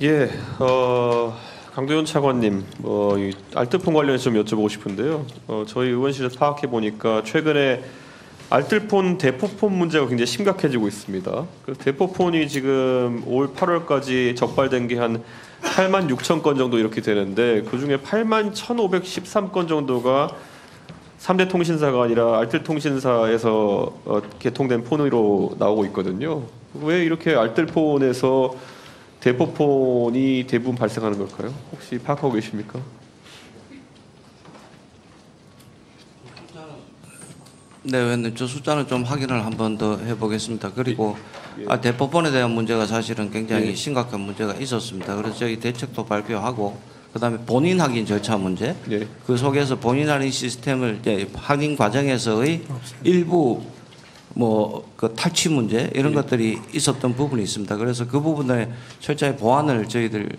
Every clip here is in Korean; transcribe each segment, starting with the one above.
예, 강도현 차관님, 이 알뜰폰 관련해서 좀 여쭤보고 싶은데요. 저희 의원실에서 파악해 보니까 최근에 알뜰폰, 대포폰 문제가 굉장히 심각해지고 있습니다. 그 대포폰이 지금 올 8월까지 적발된 게 한 8만 6천 건 정도 이렇게 되는데 그 중에 8만 1,513건 정도가 3대 통신사가 아니라 알뜰통신사에서 개통된 폰으로 나오고 있거든요. 왜 이렇게 알뜰폰에서 대포폰이 대부분 발생하는 걸까요? 혹시 파악하고 계십니까? 네, 의원님, 저 숫자는 좀 확인을 한 번 더 해보겠습니다. 그리고 대포폰에 대한 문제가 사실은 굉장히 심각한 문제가 있었습니다. 그래서 저희 대책도 발표하고, 그다음에 본인 확인 절차 문제, 그 속에서 본인 확인 시스템을 이제 확인 과정에서의 일부 그 탈취 문제 이런 것들이 있었던 부분이 있습니다. 그래서 그 부분에 철저히 보완을 저희들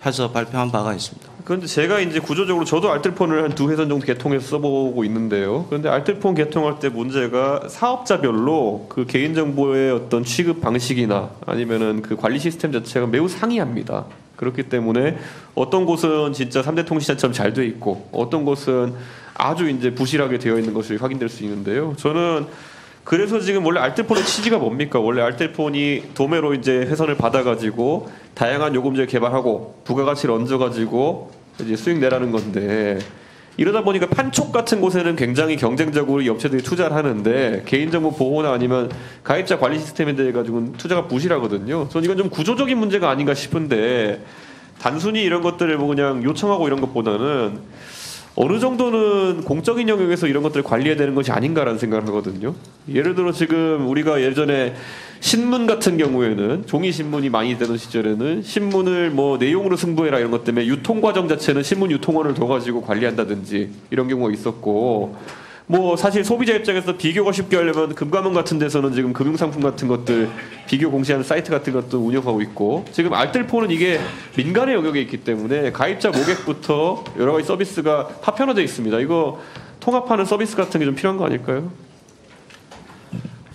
해서 발표한 바가 있습니다. 그런데 제가 이제 구조적으로 저도 알뜰폰을 한 2회선 정도 개통해서 써보고 있는데요. 그런데 알뜰폰 개통할 때 문제가 사업자별로 그 개인정보의 어떤 취급 방식이나 아니면은 그 관리 시스템 자체가 매우 상이합니다. 그렇기 때문에 어떤 곳은 진짜 3대 통신사처럼 잘 돼 있고 어떤 곳은 아주 이제 부실하게 되어 있는 것이 확인될 수 있는데요. 저는 그래서 지금 원래 알뜰폰의 취지가 뭡니까? 원래 알뜰폰이 도매로 이제 회선을 받아가지고 다양한 요금제 개발하고 부가가치를 얹어가지고 이제 수익 내라는 건데 이러다 보니까 판촉 같은 곳에는 굉장히 경쟁적으로 이 업체들이 투자를 하는데 개인정보 보호나 아니면 가입자 관리 시스템에 대해 가지고는 투자가 부실하거든요. 저는 이건 좀 구조적인 문제가 아닌가 싶은데 단순히 이런 것들을 뭐 그냥 요청하고 이런 것보다는 어느 정도는 공적인 영역에서 이런 것들을 관리해야 되는 것이 아닌가라는 생각을 하거든요. 예를 들어 지금 우리가 예전에 신문 같은 경우에는 종이 신문이 많이 되는 시절에는 신문을 뭐 내용으로 승부해라 이런 것 때문에 유통 과정 자체는 신문 유통원을 둬가지고 관리한다든지 이런 경우가 있었고 뭐 사실 소비자 입장에서 비교가 쉽게 하려면 금감원 같은 데서는 지금 금융상품 같은 것들 비교 공시하는 사이트 같은 것도 운영하고 있고 지금 알뜰폰은 이게 민간의 영역에 있기 때문에 가입자 모객부터 여러 가지 서비스가 파편화되어 있습니다. 이거 통합하는 서비스 같은 게 좀 필요한 거 아닐까요?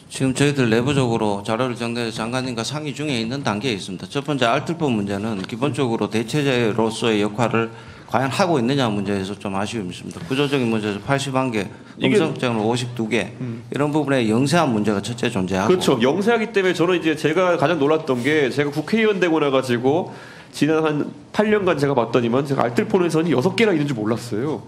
지금 저희들 내부적으로 자료를 정리해서 장관님과 상의 중에 있는 단계에 있습니다. 첫 번째 알뜰폰 문제는 기본적으로 대체제로서의 역할을 과연 하고 있느냐 문제에서 좀 아쉬움이 있습니다. 구조적인 문제에서 81개, 음성적으로 52개 이런 부분에 영세한 문제가 첫째 존재하고 그렇죠. 영세하기 때문에 저는 이제 제가 가장 놀랐던 게 제가 국회의원 되고 나가지고 지난 한 8년간 제가 봤더니만 제가 알뜰폰에서는 6개나 있는 줄 몰랐어요.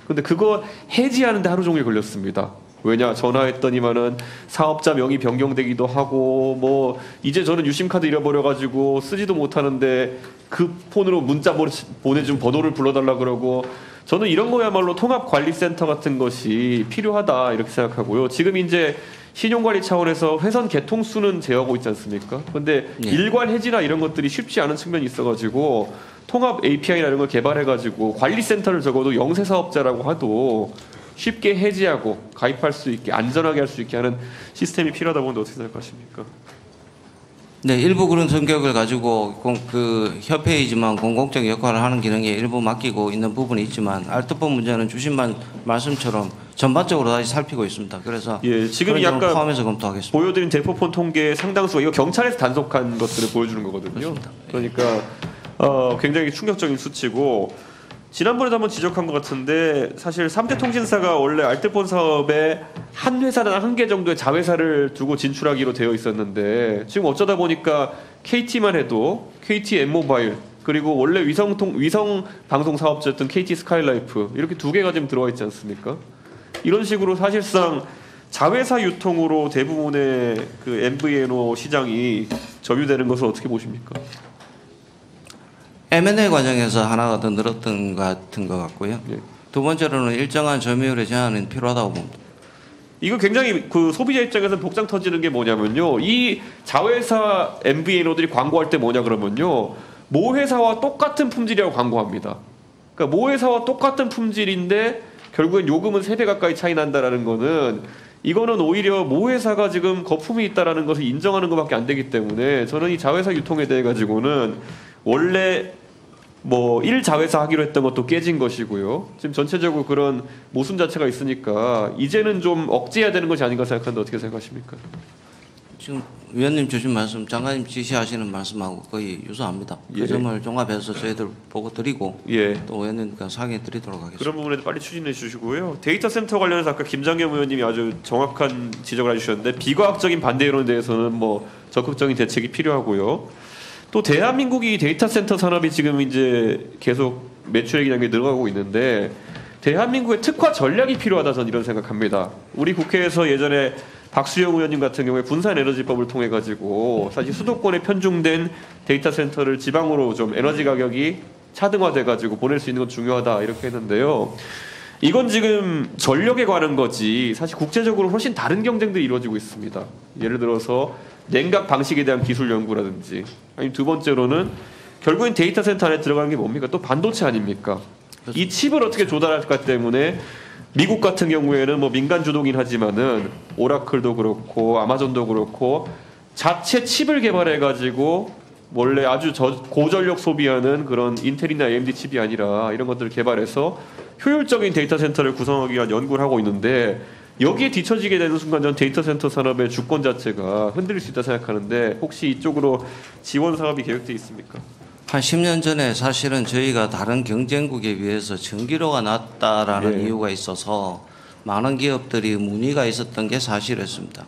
근데 그거 해지하는데 하루 종일 걸렸습니다. 왜냐 전화했더니만은 사업자 명의 변경되기도 하고 뭐 이제 저는 유심카드 잃어버려가지고 쓰지도 못하는데 그 폰으로 문자 보내준 번호를 불러달라 그러고 저는 이런 거야말로 통합관리센터 같은 것이 필요하다 이렇게 생각하고요. 지금 이제 신용관리 차원에서 회선 개통수는 제어하고 있지 않습니까? 근데 일괄 해지나 이런 것들이 쉽지 않은 측면이 있어가지고 통합 API나 이런 걸 개발해가지고 관리센터를 적어도 영세 사업자라고 해도 쉽게 해지하고 가입할 수 있게 안전하게 할 수 있게 하는 시스템이 필요하다고 보는데 어떻게 생각하십니까? 네, 일부 그런 성격을 가지고 그 협회이지만 공공적 역할을 하는 기능에 일부 맡기고 있는 부분이 있지만 알뜰폰 문제는 주신 말씀처럼 전반적으로 다시 살피고 있습니다. 그래서 지금 약간 포함해서 검토하겠습니다. 보여드린 대포폰 통계 상당수가 이거 경찰에서 단속한 것들을 보여주는 거거든요. 그렇습니다. 그러니까 굉장히 충격적인 수치고 지난번에도 한번 지적한 것 같은데 사실 3대 통신사가 원래 알뜰폰 사업에 한 회사나 한 개 정도의 자회사를 두고 진출하기로 되어 있었는데 지금 어쩌다 보니까 KT만 해도 KT M모바일 그리고 원래 위성 방송 사업자였던 KT 스카이라이프 이렇게 2개가 지금 들어와 있지 않습니까? 이런 식으로 사실상 자회사 유통으로 대부분의 그 MVNO 시장이 점유되는 것을 어떻게 보십니까? M&A 과정에서 하나가 더 늘었던 것 같은 것 같고요. 두 번째로는 일정한 점유율의 제한은 필요하다고 봅니다. 이거 굉장히 그 소비자 입장에서 복장 터지는 게 뭐냐면요. 이 자회사 MVNO들이 광고할 때 뭐냐 그러면요. 모 회사와 똑같은 품질이라고 광고합니다. 그러니까 모 회사와 똑같은 품질인데 결국엔 요금은 3배 가까이 차이 난다라는 거는 이거는 오히려 모 회사가 지금 거품이 있다라는 것을 인정하는 것밖에 안 되기 때문에 저는 이 자회사 유통에 대해 가지고는 원래 뭐 1자회사 하기로 했던 것도 깨진 것이고요. 지금 전체적으로 그런 모순 자체가 있으니까 이제는 좀 억제해야 되는 것이 아닌가 생각하는데 어떻게 생각하십니까? 지금 위원님 주신 말씀, 장관님 지시하시는 말씀하고 거의 유사합니다. 그 예. 점을 종합해서 저희들 보고 드리고 예. 또 의원님과 상의해 드리도록 하겠습니다. 그런 부분에도 빨리 추진해 주시고요. 데이터 센터 관련해서 아까 김장겸 의원님이 아주 정확한 지적을 해주셨는데 비과학적인 반대 이론에 대해서는 뭐 적극적인 대책이 필요하고요. 또 대한민국이 데이터 센터 산업이 지금 이제 계속 매출액이 늘어가고 있는데 대한민국의 특화 전략이 필요하다 저는 이런 생각합니다. 우리 국회에서 예전에 박수영 의원님 같은 경우에 분산에너지법을 통해 가지고 사실 수도권에 편중된 데이터 센터를 지방으로 좀 에너지 가격이 차등화돼 가지고 보낼 수 있는 건 중요하다 이렇게 했는데요. 이건 지금 전력에 관한 거지 사실 국제적으로 훨씬 다른 경쟁들이 이루어지고 있습니다. 예를 들어서 냉각 방식에 대한 기술 연구라든지 아니면 두 번째로는 결국엔 데이터 센터 안에 들어가는 게 뭡니까? 또 반도체 아닙니까? 이 칩을 어떻게 조달할까 때문에 미국 같은 경우에는 뭐 민간 주도긴 하지만은 오라클도 그렇고 아마존도 그렇고 자체 칩을 개발해 가지고 원래 아주 고전력 소비하는 그런 인텔이나 AMD 칩이 아니라 이런 것들을 개발해서 효율적인 데이터 센터를 구성하기 위한 연구를 하고 있는데 여기에 뒤처지게 되는 순간 전 데이터 센터 산업의 주권 자체가 흔들릴 수 있다 생각하는데 혹시 이쪽으로 지원 사업이 계획돼 있습니까? 한 10년 전에 사실은 저희가 다른 경쟁국에 비해서 전기료가 낮다라는 네. 이유가 있어서 많은 기업들이 문의가 있었던 게 사실이었습니다.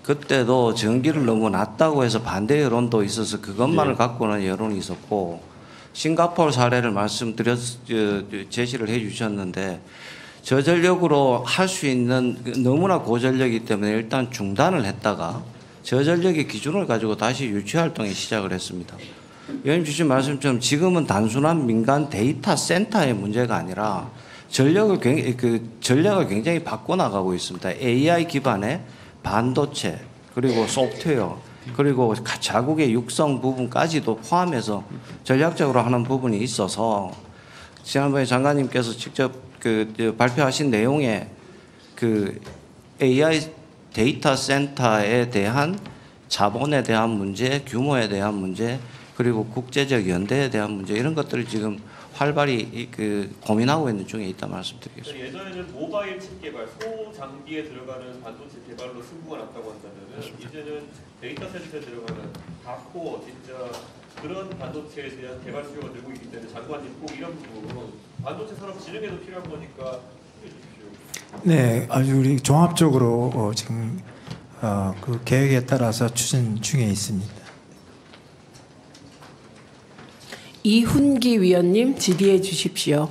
그때도 전기를 너무 낮다고 해서 반대 여론도 있어서 그것만을 네. 갖고는 여론이 있었고 싱가포르 사례를 제시를 해 주셨는데 저전력으로 할 수 있는 너무나 고전력이기 때문에 일단 중단을 했다가 저전력의 기준을 가지고 다시 유치 활동에 시작을 했습니다. 의원님 주신 말씀처럼 지금은 단순한 민간 데이터 센터의 문제가 아니라 전력을 굉장히 바꿔나가고 있습니다. AI 기반의 반도체 그리고 소프트웨어 그리고 자국의 육성 부분까지도 포함해서 전략적으로 하는 부분이 있어서 지난번에 장관님께서 직접 발표하신 내용에 AI 데이터 센터에 대한 자본에 대한 문제, 규모에 대한 문제 그리고 국제적 연대에 대한 문제 이런 것들을 지금 활발히 고민하고 있는 중에 있다 말씀드리겠습니다. 예전에는 모바일 칩 개발, 소장비에 들어가는 반도체 개발로 승부가 났다고 한다면 이제는 데이터 센터에 들어가는 다코어 진짜 그런 반도체에 대한 개발 수요가 늘고 있기 때문에 장관님 꼭 이런 부분 반도체 산업 진흥에도 필요한 거니까 해주십시오. 네, 아주 우리 종합적으로 지금 그 계획에 따라서 추진 중에 있습니다. 이훈기 위원님 질의해 주십시오.